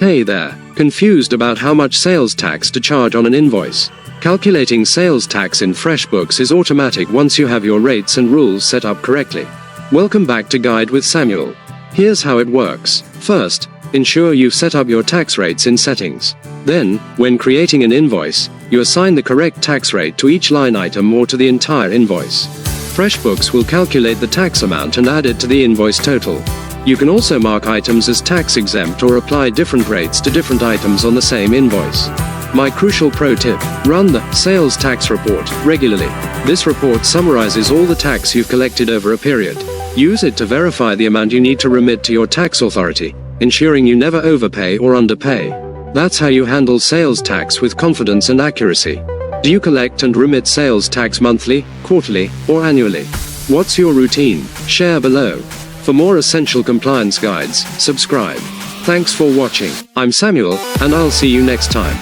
Hey there, confused about how much sales tax to charge on an invoice? Calculating sales tax in FreshBooks is automatic once you have your rates and rules set up correctly. Welcome back to Guide with Samuel. Here's how it works. First, ensure you've set up your tax rates in settings. Then, when creating an invoice, you assign the correct tax rate to each line item or to the entire invoice. FreshBooks will calculate the tax amount and add it to the invoice total. You can also mark items as tax exempt or apply different rates to different items on the same invoice. My crucial pro tip: run the sales tax report regularly. This report summarizes all the tax you've collected over a period. Use it to verify the amount you need to remit to your tax authority, ensuring you never overpay or underpay. That's how you handle sales tax with confidence and accuracy. Do you collect and remit sales tax monthly, quarterly, or annually? What's your routine? Share below. For more essential compliance guides, subscribe. Thanks for watching. I'm Samuel, and I'll see you next time.